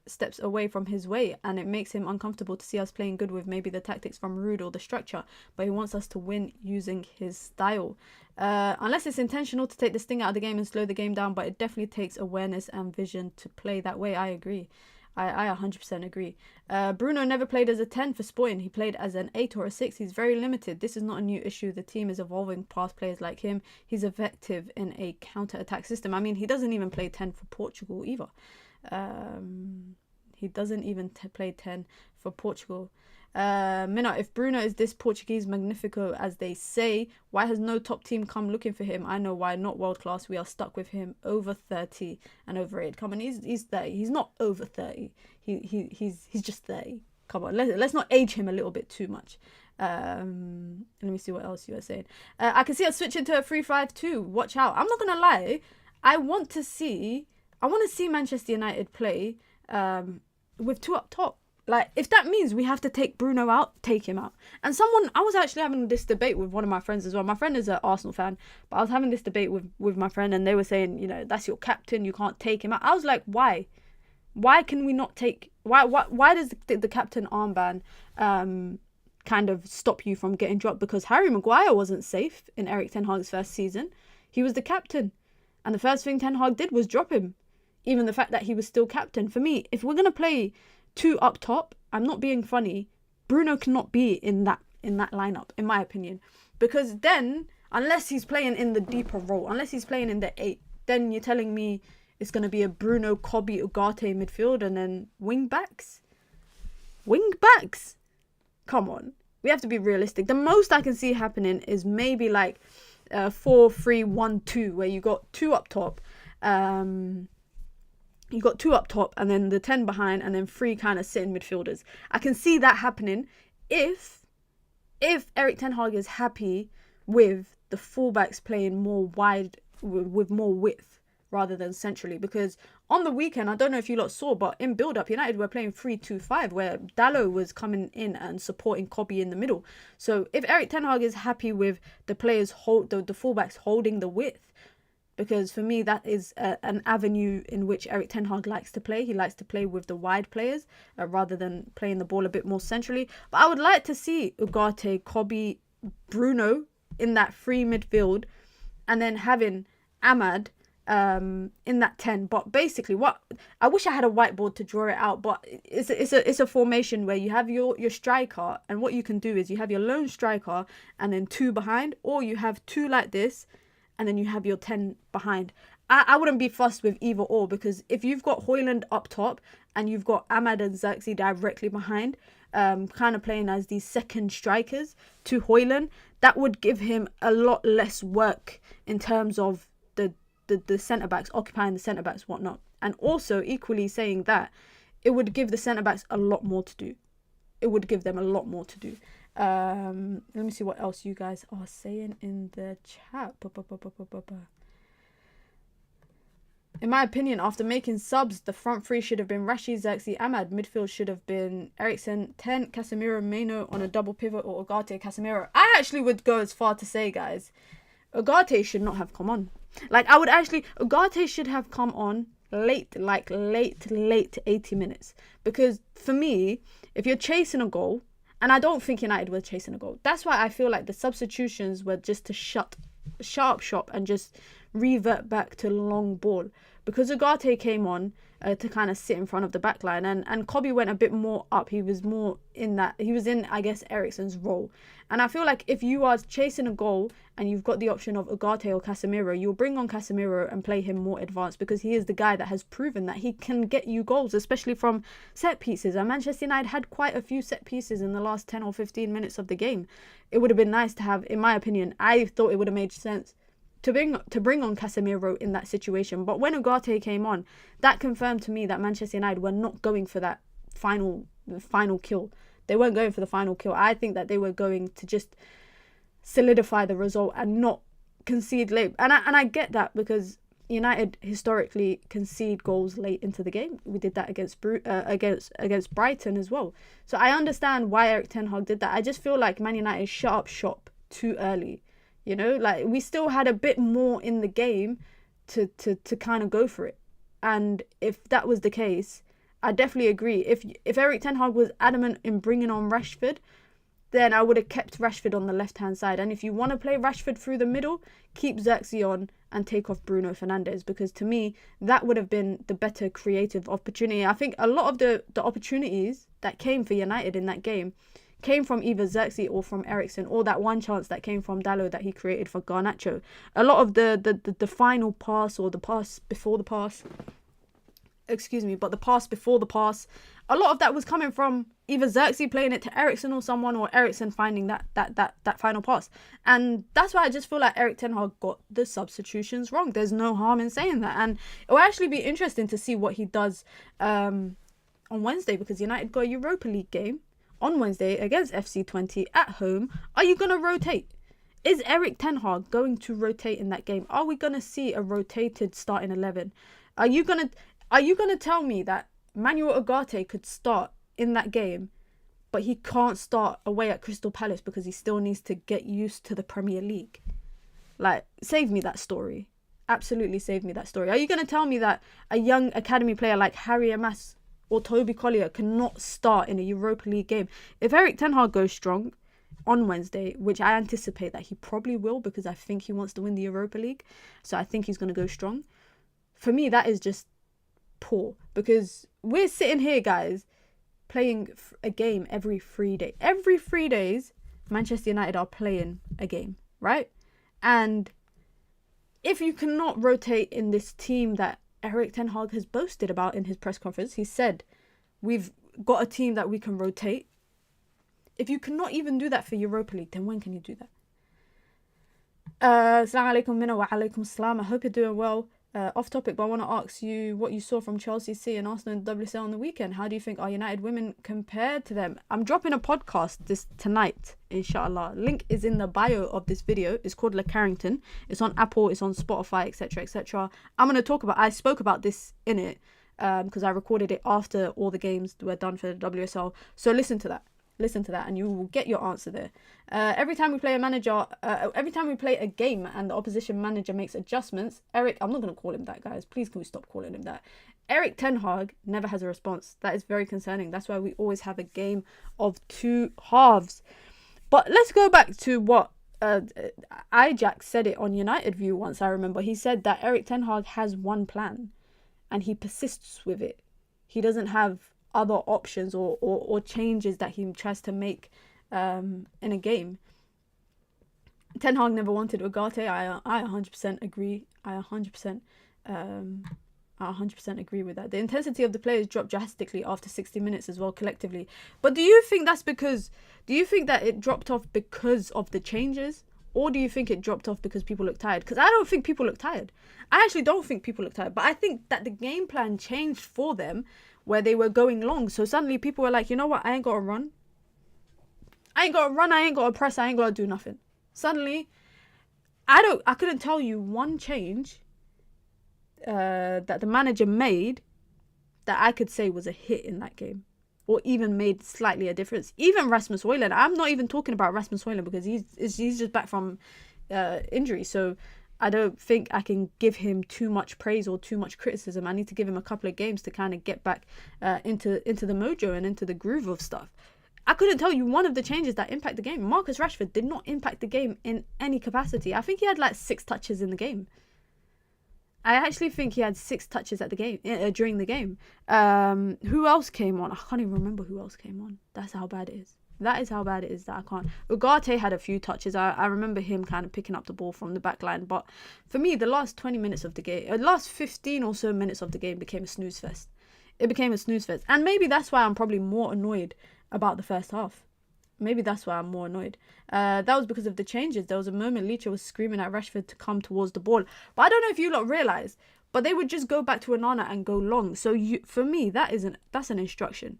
steps away from his way, and it makes him uncomfortable to see us playing good with maybe the tactics from Ruud or the structure, but he wants us to win using his style. Unless it's intentional to take the sting out of the game and slow the game down, but it definitely takes awareness and vision to play that way. I agree. I 100% agree. Bruno never played as a 10 for Sporting. He played as an 8 or a 6. He's very limited. This is not a new issue. The team is evolving past players like him. He's effective in a counter-attack system. I mean, he doesn't even play 10 for Portugal either. He doesn't even play 10 for Portugal. Mina, if Bruno is this Portuguese Magnifico as they say, why has no top team come looking for him? I know why. Not world class. We are stuck with him. Over 30 and overrated. Come on, he's 30. He's not over 30. He's just 30. Come on, let's not age him a little bit too much. Let me see what else you are saying. I can see us switching to a 3-5-2. Watch out. I'm not gonna lie. I want to see Manchester United play with two up top. Like, if that means we have to take Bruno out, take him out. And I was actually having this debate with one of my friends as well. My friend is an Arsenal fan, but I was having this debate with my friend, and they were saying, you know, that's your captain, you can't take him out. I was like, why? Why can we not take... Why does the captain armband kind of stop you from getting dropped? Because Harry Maguire wasn't safe in Erik ten Hag's first season. He was the captain. And the first thing Ten Hag did was drop him. Even the fact that he was still captain. For me, if we're going to play two up top, I'm not being funny, Bruno cannot be in that lineup, in my opinion. Because then, unless he's playing in the deeper role, unless he's playing in the 8, then you're telling me it's going to be a Bruno, Kobe, Ugarte midfield and then wing backs? Wing backs? Come on. We have to be realistic. The most I can see happening is maybe like 4-3-1-2, where you got two up top. You got two up top and then the 10 behind and then 3 kind of sitting midfielders. I can see that happening if Erik ten Hag is happy with the fullbacks playing more wide with more width rather than centrally. Because on the weekend, I don't know if you lot saw, but in build-up, United were playing 3-2-5 where Dalot was coming in and supporting Kobe in the middle. So if Erik ten Hag is happy with the players the fullbacks holding the width, because for me, that is an avenue in which Erik ten Hag likes to play. He likes to play with the wide players rather than playing the ball a bit more centrally. But I would like to see Ugarte, Kobe, Bruno in that free midfield and then having Ahmad in that 10. But basically, I wish I had a whiteboard to draw it out, but it's a formation where you have your striker, and what you can do is you have your lone striker and then 2 behind, or you have 2 like this and then you have your 10 behind. I wouldn't be fussed with either or, because if you've got Højlund up top and you've got Ahmad and Xerxes directly behind, kind of playing as these second strikers to Højlund, that would give him a lot less work in terms of the centre-backs, occupying the centre-backs, whatnot. And also, equally saying that, it would give the centre-backs a lot more to do. It would give them a lot more to do. Let me see what else you guys are saying in the chat. In my opinion, after making subs, the front three should have been Rashid, Xerxes, Ahmad. Midfield should have been Eriksen, Tent, Casemiro, Meno on a double pivot, or Ugarte, Casemiro. I actually would go as far to say, guys, Ugarte should not have come on. Like, Ugarte should have come on late 80 minutes. Because for me, if you're chasing a goal, and I don't think United were chasing a goal, that's why I feel like the substitutions were just to shut up shop and just revert back to long ball. Because Ugarte came on to kind of sit in front of the back line, and Kobe went a bit more up. He was more in that, he was in, I guess, Eriksen's role. And I feel like if you are chasing a goal and you've got the option of Ugarte or Casemiro, you'll bring on Casemiro and play him more advanced, because he is the guy that has proven that he can get you goals, especially from set pieces. And Manchester United had quite a few set pieces in the last 10 or 15 minutes of the game. It would have been nice to have, in my opinion, I thought it would have made sense to bring on Casemiro in that situation. But when Ugarte came on, that confirmed to me that Manchester United were not going for that final kill. They weren't going for the final kill. I think that they were going to just solidify the result and not concede late. And I get that, because United historically concede goals late into the game. We did that against Brighton as well. So I understand why Erik ten Hag did that. I just feel like Man United shut up shop too early. You know, like, we still had a bit more in the game to kind of go for it. And if that was the case, I definitely agree. If Erik ten Hag was adamant in bringing on Rashford, then I would have kept Rashford on the left-hand side. And if you want to play Rashford through the middle, keep Xerxes on and take off Bruno Fernandes. Because to me, that would have been the better creative opportunity. I think a lot of the opportunities that came for United in that game came from either Xerxes or from Eriksen, or that one chance that came from Dalot that he created for Garnacho. A lot of the final pass, or the pass before the pass, but the pass before the pass, a lot of that was coming from either Xerxes playing it to Eriksen or someone, or Eriksen finding that final pass. And that's why I just feel like Erik ten Hag got the substitutions wrong. There's no harm in saying that. And it will actually be interesting to see what he does on Wednesday, because United got a Europa League game on Wednesday against FC20 at home. Are you going to rotate? Is Erik ten Hag going to rotate in that game? Are we going to see a rotated starting 11? Are you going to tell me that Manuel Ugarte could start in that game, but he can't start away at Crystal Palace because he still needs to get used to the Premier League? Like, save me that story. Absolutely save me that story. Are you going to tell me that a young academy player like Harry Amas or Toby Collier cannot start in a Europa League game? If Erik ten Hag goes strong on Wednesday, which I anticipate that he probably will, because I think he wants to win the Europa League, so I think he's going to go strong. For me, that is just poor, because we're sitting here, guys, playing a game every 3 days. Every 3 days, Manchester United are playing a game, right? And if you cannot rotate in this team that Erik ten Hag has boasted about in his press conference, he said, we've got a team that we can rotate. If you cannot even do that for Europa League, then when can you do that? Assalamu alaikum minna wa alaikum assalam. I hope you're doing well. Off topic, but I want to ask you what you saw from Chelsea C and Arsenal in WSL on the weekend. How do you think our United women compared to them? I'm dropping a podcast tonight, inshallah. Link is in the bio of this video. It's called Carrington. It's on Apple, it's on Spotify, etc, etc. I spoke about this in it because I recorded it after all the games were done for the WSL. So listen to that and you will get your answer there. Every time we play a game and the opposition manager makes adjustments, I'm not going to call him that, guys. Please can we stop calling him that? Erik ten Hag never has a response. That is very concerning. That's why we always have a game of two halves. But let's go back to what Ajax said it on United View once, I remember. He said that Erik ten Hag has one plan and he persists with it. He doesn't have other options or changes that he tries to make in a game. Ten Hag never wanted Ugarte. I 100% agree. I 100% I 100% agree with that. The intensity of the players dropped drastically after 60 minutes as well, collectively. But do you think that it dropped off because of the changes? Or do you think it dropped off because people look tired? Because I don't think people look tired. I actually don't think people look tired. But I think that the game plan changed for them where they were going long. So suddenly people were like, you know what? I ain't got to run. I ain't got to press. I ain't got to do nothing. Suddenly, I couldn't tell you one change that the manager made that I could say was a hit in that game, or even made slightly a difference. Even Rasmus Højlund, I'm not even talking about Rasmus Højlund because he's just back from injury, so I don't think I can give him too much praise or too much criticism. I need to give him a couple of games to kind of get back into the mojo and into the groove of stuff. I couldn't tell you one of the changes that impact the game. Marcus Rashford did not impact the game in any capacity. I think he had like 6 touches in the game. I actually think he had 6 touches at the game during the game. Who else came on? I can't even remember who else came on. That's how bad it is. That is how bad it is that I can't. Ugarte had a few touches. I remember him kind of picking up the ball from the back line. But for me, the last 20 minutes of the game, the last 15 or so minutes of the game became a snooze fest. It became a snooze fest. And maybe that's why I'm probably more annoyed about the first half. Maybe that's why I'm more annoyed. That was because of the changes. There was a moment Licha was screaming at Rashford to come towards the ball. But I don't know if you lot realise, but they would just go back to Onana and go long. So for me, that's an instruction.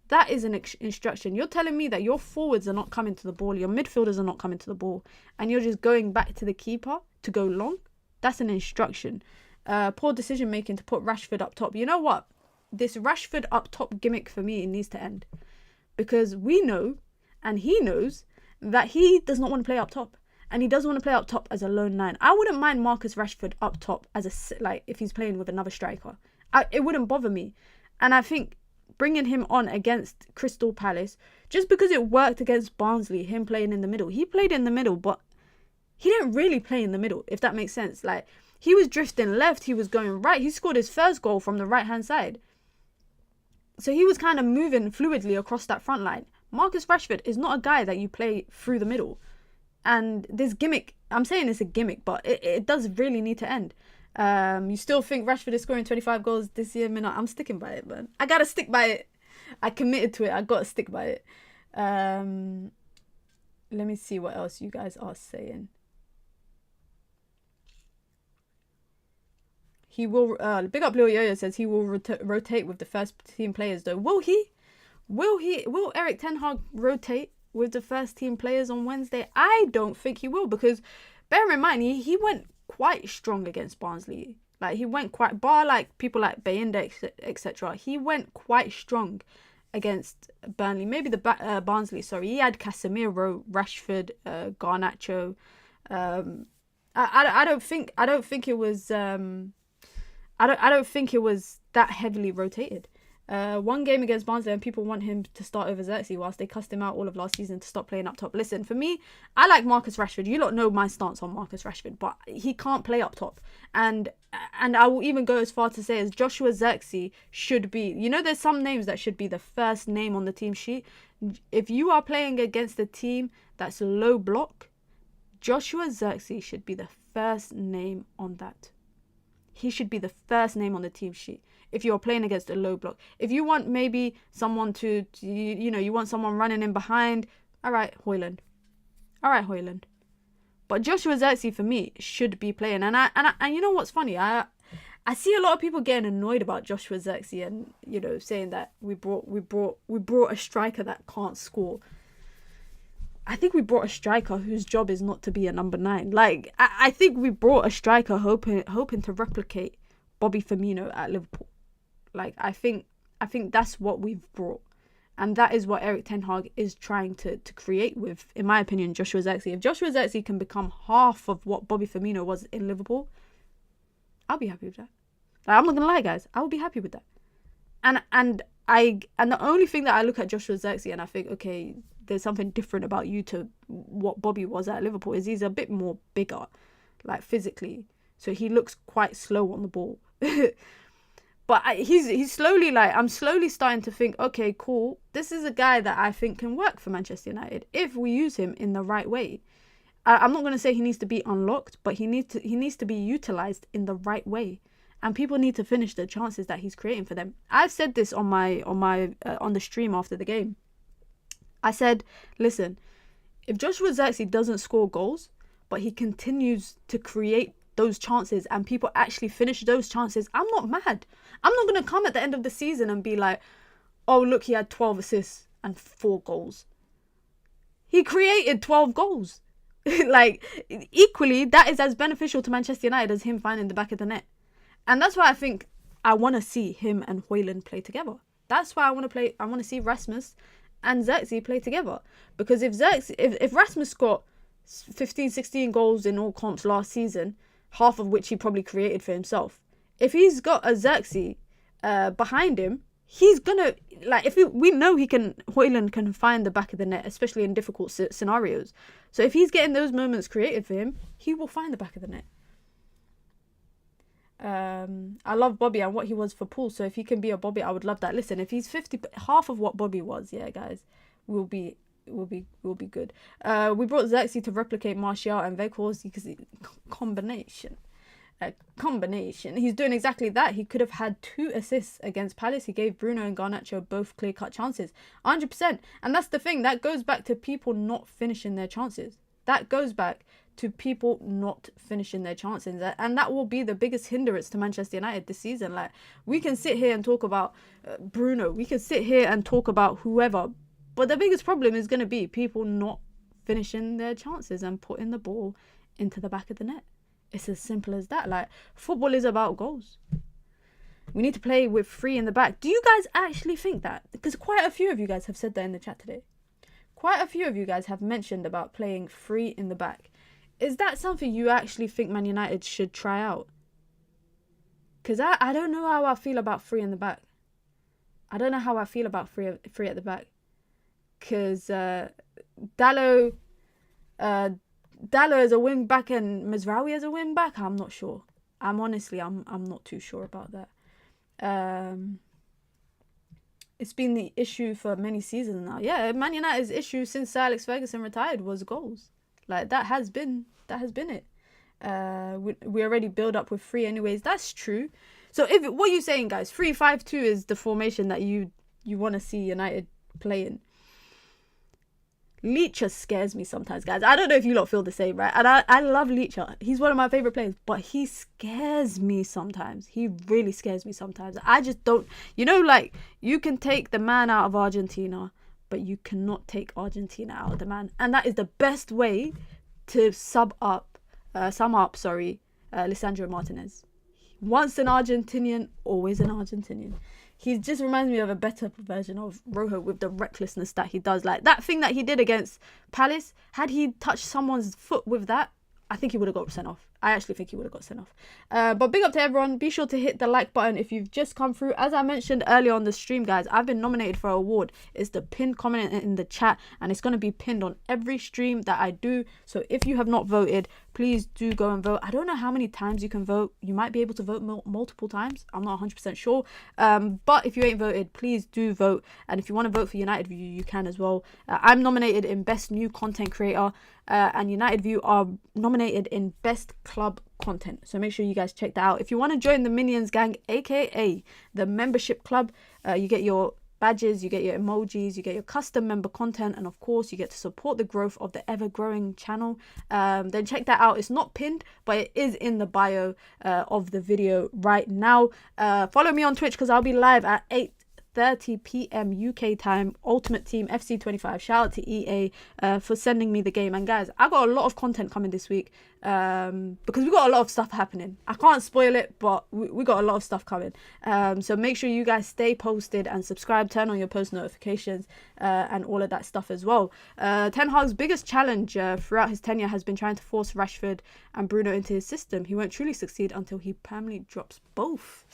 That is an instruction. You're telling me that your forwards are not coming to the ball, your midfielders are not coming to the ball, and you're just going back to the keeper to go long? That's an instruction. Poor decision making to put Rashford up top. You know what? This Rashford up top gimmick for me, it needs to end. Because we know, and he knows, that he does not want to play up top. And he doesn't want to play up top as a lone 9. I wouldn't mind Marcus Rashford up top as if he's playing with another striker. It wouldn't bother me. And I think bringing him on against Crystal Palace, just because it worked against Barnsley, him playing in the middle. He played in the middle, but he didn't really play in the middle, if that makes sense. Like, he was drifting left, he was going right. He scored his first goal from the right-hand side. So he was kind of moving fluidly across that front line. Marcus Rashford is not a guy that you play through the middle. And this gimmick, I'm saying it's a gimmick, but it does really need to end. You still think Rashford is scoring 25 goals this year? I'm sticking by it, man. I got to stick by it. I committed to it. I got to stick by it. Let me see what else you guys are saying. He will, big up Lil Yo-Yo says he will rotate with the first team players though. Will he? Will Erik ten Hag rotate with the first team players on Wednesday? I don't think he will, because bear in mind, he went quite strong against Barnsley. Like, he went quite, bar like people like Bayinda, etc. He went quite strong against Burnley. Maybe the Barnsley, sorry. He had Casemiro, Rashford, Garnacho. I don't think it was I don't think it was that heavily rotated. One game against Barnsley and people want him to start over Xerxes whilst they cussed him out all of last season to stop playing up top. Listen, for me, I like Marcus Rashford. You lot know my stance on Marcus Rashford, but he can't play up top. And I will even go as far to say as Joshua Xerxes should be, you know, there's some names that should be the first name on the team sheet. If you are playing against a team that's low block, Joshua Xerxes should be the first name on that. He should be the first name on the team sheet if you're playing against a low block. If you want maybe someone to you want someone running in behind, all right, Højlund. But Joshua Xerxes for me should be playing. And you know what's funny? I see a lot of people getting annoyed about Joshua Xerxes and, you know, saying that we brought a striker that can't score. I think we brought a striker whose job is not to be a number 9. Like, I think we brought a striker hoping to replicate Bobby Firmino at Liverpool. Like, I think that's what we've brought. And that is what Erik ten Hag is trying to create with, in my opinion, Joshua Xerxes. If Joshua Xerxes can become half of what Bobby Firmino was in Liverpool, I'll be happy with that. Like, I'm not going to lie, guys. I will be happy with that. And the only thing that I look at Joshua Xerxes and I think, okay, there's something different about you to what Bobby was at Liverpool, is he's a bit more bigger, like physically. So he looks quite slow on the ball. But he's slowly, like, I'm slowly starting to think, okay, cool. This is a guy that I think can work for Manchester United if we use him in the right way. I'm not going to say he needs to be unlocked, but he needs to be utilised in the right way. and people need to finish the chances that he's creating for them. I've said this on the stream after the game. I said, listen, if Joshua Zirkzee doesn't score goals, but he continues to create those chances and people actually finish those chances, I'm not mad. I'm not going to come at the end of the season and be like, oh, look, he had 12 assists and 4 goals. He created 12 goals. Like, equally, that is as beneficial to Manchester United as him finding the back of the net. And that's why I think I want to see him and Højlund play together. That's why I want to see Rasmus and Zirkzee play together. Because if Rasmus got 15, 16 goals in all comps last season, half of which he probably created for himself, if he's got a Zirkzee behind him, he's gonna, like, we know Højlund can find the back of the net, especially in difficult scenarios. So if he's getting those moments created for him, he will find the back of the net. I love Bobby and what he was for Paul. So if he can be a Bobby, I would love that. Listen, if he's half of what Bobby was, yeah, guys, we'll be good. We brought Zirkzee to replicate Martial and Weghorst because combination. He's doing exactly that. He could have had 2 assists against Palace. He gave Bruno and Garnacho both clear-cut chances. 100%. And that's the thing. That goes back to people not finishing their chances. And that will be the biggest hindrance to Manchester United this season. Like, we can sit here and talk about Bruno. We can sit here and talk about whoever. But the biggest problem is going to be people not finishing their chances and putting the ball into the back of the net. It's as simple as that. Like, football is about goals. We need to play with 3 in the back. Do you guys actually think that? Because quite a few of you guys have said that in the chat today. Quite a few of you guys have mentioned about playing 3 in the back. Is that something you actually think Man United should try out? Because I don't know how I feel about 3 in the back. I don't know how I feel about three at the back. Because Dallo as a wing back and Mazraoui as a wing back, I'm not sure. I'm not too sure about that. It's been the issue for many seasons now. Yeah, Man United's issue since Sir Alex Ferguson retired was goals. Like, that has been it. We already build up with 3 anyways. That's true. So what are you saying, guys? 3-5-2 is the formation that you want to see United playing. Leacher scares me sometimes, guys. I don't know if you lot feel the same, right? And I love Leacher. He's one of my favourite players, but he scares me sometimes. He really scares me sometimes. I just don't... You know, like, you can take the man out of Argentina, but you cannot take Argentina out of the man. And that is the best way to sum up, Lisandro Martinez. Once an Argentinian, always an Argentinian. He just reminds me of a better version of Rojo with the recklessness that he does. Like, that thing that he did against Palace, had he touched someone's foot with that, I think he would have got sent off. I actually think he would have got sent off. But big up to everyone. Be sure to hit the like button if you've just come through. As I mentioned earlier on the stream, guys, I've been nominated for an award. It's the pinned comment in the chat, and it's going to be pinned on every stream that I do. So if you have not voted, please do go and vote. I don't know how many times you can vote. You might be able to vote multiple times. I'm not 100% sure. But if you ain't voted, please do vote. And if you want to vote for United View, you can as well. I'm nominated in Best New Content Creator. And United View are nominated in Best Club Content. So make sure you guys check that out. If you want to join the Minions Gang, aka the membership club, you get your badges, you get your emojis, you get your custom member content, and of course you get to support the growth of the ever-growing channel. Then check that out. It's not pinned, but it is in the bio of the video right now. Follow me on Twitch because I'll be live at 8:30 p.m. UK time, Ultimate Team FC 25. Shout out to EA for sending me the game. And guys, I got a lot of content coming this week because we got a lot of stuff happening. I can't spoil it, but we got a lot of stuff coming. So make sure you guys stay posted and subscribe, turn on your post notifications and all of that stuff as well. Ten Hag's biggest challenge throughout his tenure has been trying to force Rashford and Bruno into his system. He won't truly succeed until he permanently drops both.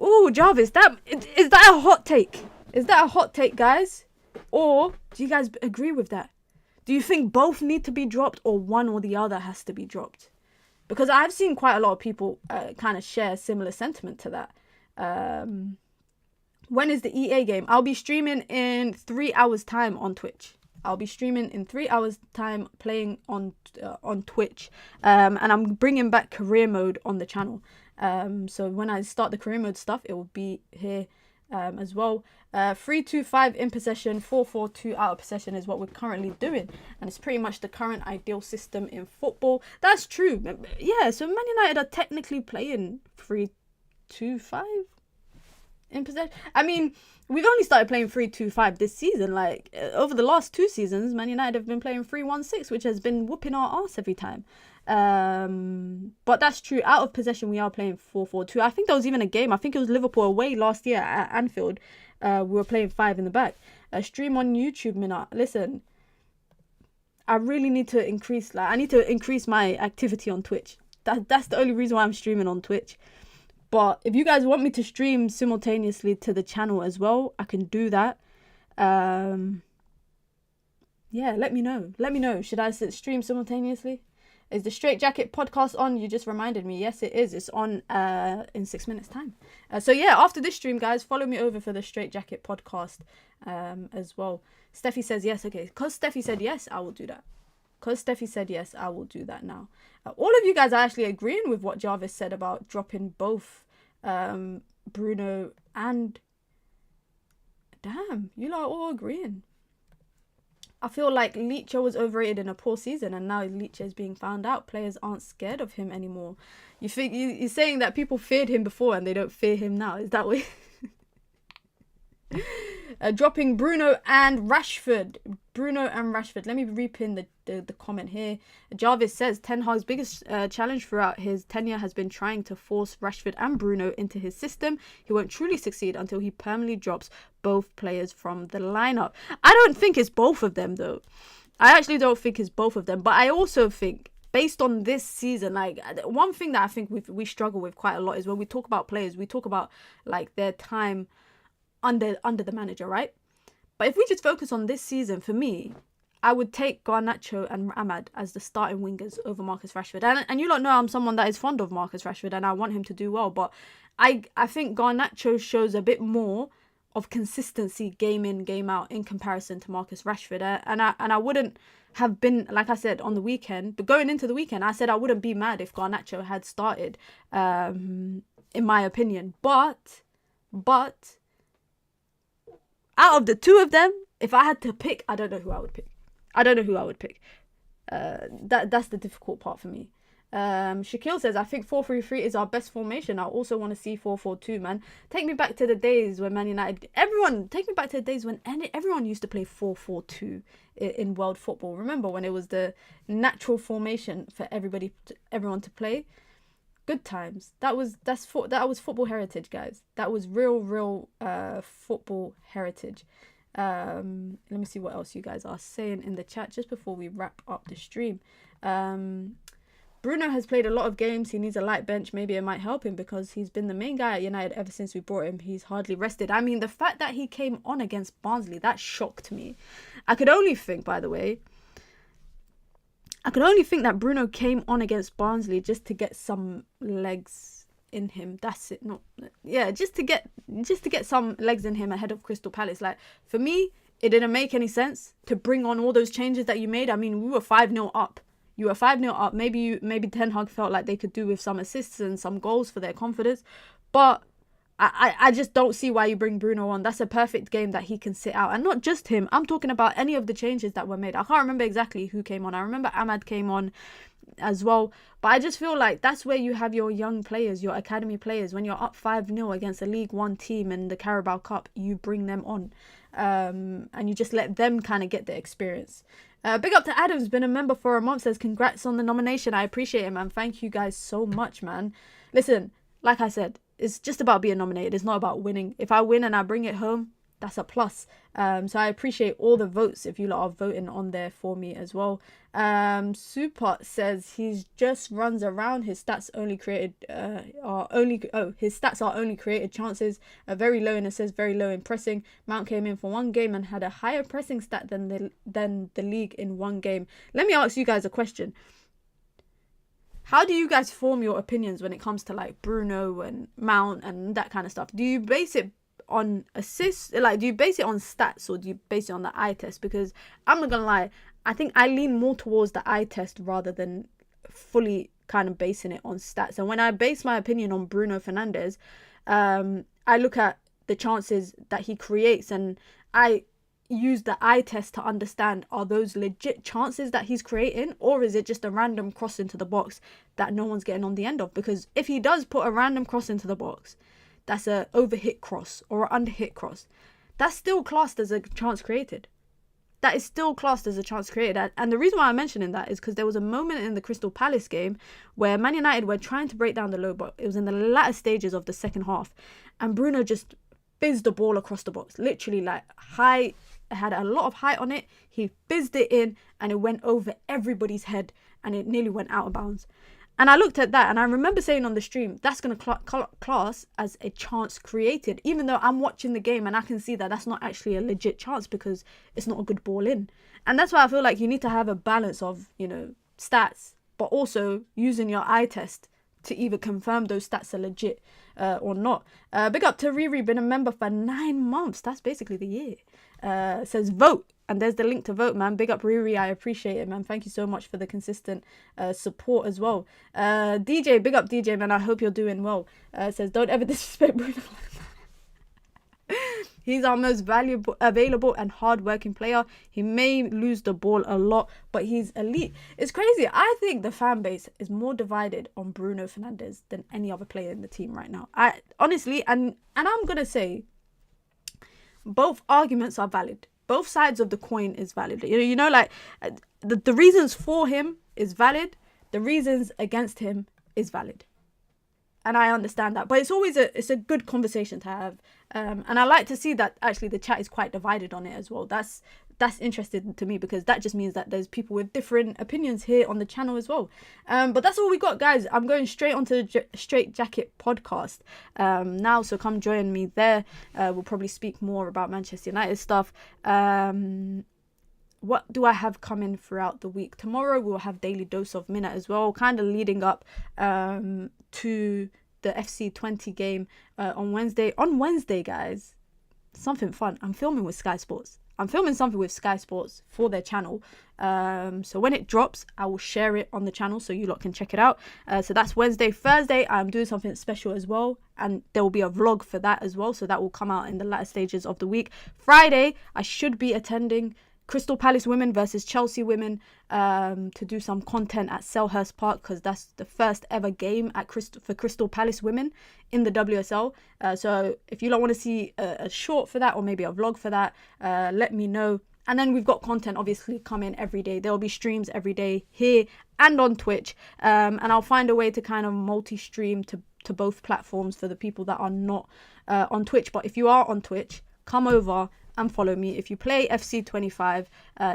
Oh, Jarvis, is that a hot take? Is that a hot take, guys? Or do you guys agree with that? Do you think both need to be dropped or one or the other has to be dropped? Because I've seen quite a lot of people kind of share similar sentiment to that. When is the EA game? I'll be streaming in 3 hours' time on Twitch. I'll be streaming in 3 hours' time, playing on Twitch. And I'm bringing back career mode on the channel. So when I start the career mode stuff, it will be here as well. 3-2-5 in possession, 4-4-2 out of possession is what we're currently doing, and it's pretty much the current ideal system in football. That's true. Yeah, so Man United are technically playing 3-2-5 in possession. I mean, we've only started playing 3-2-5 this season. Like, over the last 2 seasons, Man United have been playing 3-1-6, which has been whooping our ass every time. But that's true. Out of possession, we are playing 4-4-2. I think there was even a game. I think it was Liverpool away last year at Anfield. We were playing 5 in the back. Stream on YouTube, Mina. Listen, I really need to increase. I need to increase my activity on Twitch. That's the only reason why I'm streaming on Twitch. But if you guys want me to stream simultaneously to the channel as well, I can do that. Yeah, let me know. Let me know. Should I stream simultaneously? Is the Straight Jacket podcast on? You just reminded me. Yes, it is. It's on in 6 minutes time. So yeah, after this stream, guys, follow me over for the Straight Jacket podcast as well. Steffi says yes. Okay, because Steffi said yes, I will do that. Because Steffi said yes, I will do that now. All of you guys are actually agreeing with what Jarvis said about dropping both Bruno and... Damn, you lot are all agreeing. I feel like Leacher was overrated in a poor season, and now Leacher is being found out. Players aren't scared of him anymore. You're saying that people feared him before and they don't fear him now. Is that what... Dropping Bruno and Rashford. Let me repin the comment here. Jarvis says Ten Hag's biggest challenge throughout his tenure has been trying to force Rashford and Bruno into his system. He won't truly succeed until he permanently drops both players from the lineup. I don't think it's both of them, though. I actually don't think it's both of them. But I also think, based on this season, like, one thing that I think we struggle with quite a lot is when we talk about players, we talk about like their time under the manager, right? But if we just focus on this season, for me, I would take Garnacho and Ahmad as the starting wingers over Marcus Rashford. And you lot know I'm someone that is fond of Marcus Rashford and I want him to do well. But I think Garnacho shows a bit more of consistency game in, game out in comparison to Marcus Rashford. And I wouldn't have been, like I said, on the weekend, but going into the weekend, I said I wouldn't be mad if Garnacho had started, in my opinion. But out of the two of them, if I had to pick, I don't know who I would pick. That's the difficult part for me. Shaquille says, I think 4-3-3 is our best formation. I also want to see 4-4-2, man. Take me back to the days when Man United... Take me back to the days when everyone used to play 4-4-2 in world football. Remember when it was the natural formation for everyone to play? Good times. That was football heritage, guys. That was real football heritage. Let me see what else you guys are saying in the chat just before we wrap up the stream. Bruno has played a lot of games. He needs a light bench. Maybe it might help him because he's been the main guy at United ever since we brought him. He's hardly rested. I mean, the fact that he came on against Barnsley, that shocked me. I could only think, by the way, that Bruno came on against Barnsley just to get some legs in him. That's it. Just to get some legs in him ahead of Crystal Palace. Like, for me, it didn't make any sense to bring on all those changes that you made. I mean, we were 5-0 up. You were 5-0 up. Maybe Ten Hag felt like they could do with some assists and some goals for their confidence. But I just don't see why you bring Bruno on. That's a perfect game that he can sit out. And not just him. I'm talking about any of the changes that were made. I can't remember exactly who came on. I remember Ahmad came on as well. But I just feel like that's where you have your young players, your academy players. When you're up 5-0 against a League One team in the Carabao Cup, you bring them on. And you just let them kind of get the experience. Big up to Adam's been a member for a month, says congrats on the nomination. I appreciate it, man. Thank you guys so much, man. Listen, like I said, it's just about being nominated. It's not about winning. If I win and I bring it home, that's a plus. So I appreciate all the votes if you lot are voting on there for me as well. Super says he just runs around. His stats his stats are only created chances. Very low in assists, very low in pressing. Mount came in for one game and had a higher pressing stat than the league in one game. Let me ask you guys a question. How do you guys form your opinions when it comes to like Bruno and Mount and that kind of stuff? Do you base it on assists? Like, do you base it on stats or do you base it on the eye test? Because I'm not gonna lie, I think I lean more towards the eye test rather than fully kind of basing it on stats. And when I base my opinion on Bruno Fernandes, I look at the chances that he creates, and I use the eye test to understand, are those legit chances that he's creating, or is it just a random cross into the box that no one's getting on the end of? Because if he does put a random cross into the box, that's a overhit cross or an underhit cross, that's still classed as a chance created. That is still classed as a chance created. And the reason why I'm mentioning that is because there was a moment in the Crystal Palace game where Man United were trying to break down the low, but it was in the latter stages of the second half, and Bruno just fizzed the ball across the box, literally like high. It had a lot of height on it. He fizzed it in and it went over everybody's head and it nearly went out of bounds. And I looked at that and I remember saying on the stream, that's going to class as a chance created, even though I'm watching the game and I can see that that's not actually a legit chance because it's not a good ball in. And that's why I feel like you need to have a balance of, stats, but also using your eye test to either confirm those stats are legit or not. Big up to Riri, been a member for 9 months. That's basically the year. Says vote, and there's the link to vote, man. Big up Riri, I appreciate it, man. Thank you so much for the consistent support as well. DJ, big up DJ, man. I hope you're doing well. Says don't ever disrespect Bruno. He's our most valuable, available and hard-working player. He may lose the ball a lot, but he's elite. It's crazy. I think the fan base is more divided on Bruno Fernandes than any other player in the team right now. I honestly, and I'm gonna say, both arguments are valid. Both sides of the coin is valid. The reasons for him is valid. The reasons against him is valid. And I understand that, but it's a good conversation to have, and I like to see that actually the chat is quite divided on it as well. That's interesting to me because that just means that there's people with different opinions here on the channel as well. But that's all we got, guys. I'm going straight onto the Straight Jacket podcast now, so come join me there. We'll probably speak more about Manchester United stuff. What do I have coming throughout the week? Tomorrow we'll have Daily Dose of Minute as well, kind of leading up to the FC20 game on Wednesday. On Wednesday, guys, something fun. I'm filming with Sky Sports. I'm filming something with Sky Sports for their channel. So when it drops, I will share it on the channel so you lot can check it out. So that's Wednesday. Thursday, I'm doing something special as well. And there will be a vlog for that as well. So that will come out in the latter stages of the week. Friday, I should be attending Crystal Palace women versus Chelsea women to do some content at Selhurst Park because that's the first ever game for Crystal Palace women in the WSL. So if you don't want to see a short for that or maybe a vlog for that, let me know. And then we've got content obviously coming every day. There will be streams every day here and on Twitch. And I'll find a way to kind of multi-stream to both platforms for the people that are not on Twitch. But if you are on Twitch, come over and follow me. If you play FC25,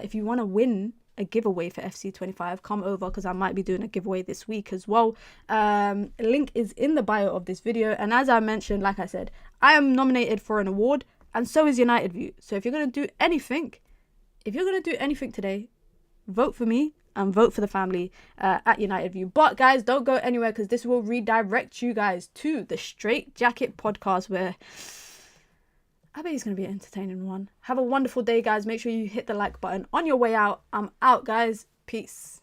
if you want to win a giveaway for FC25, come over because I might be doing a giveaway this week as well. Link is in the bio of this video. And as I mentioned, like I said, I am nominated for an award and so is United View. So if you're going to do anything today, vote for me and vote for the family at United View. But guys, don't go anywhere because this will redirect you guys to the Straight Jacket podcast where I bet it's going to be an entertaining one. Have a wonderful day, guys. Make sure you hit the like button on your way out. I'm out, guys. Peace.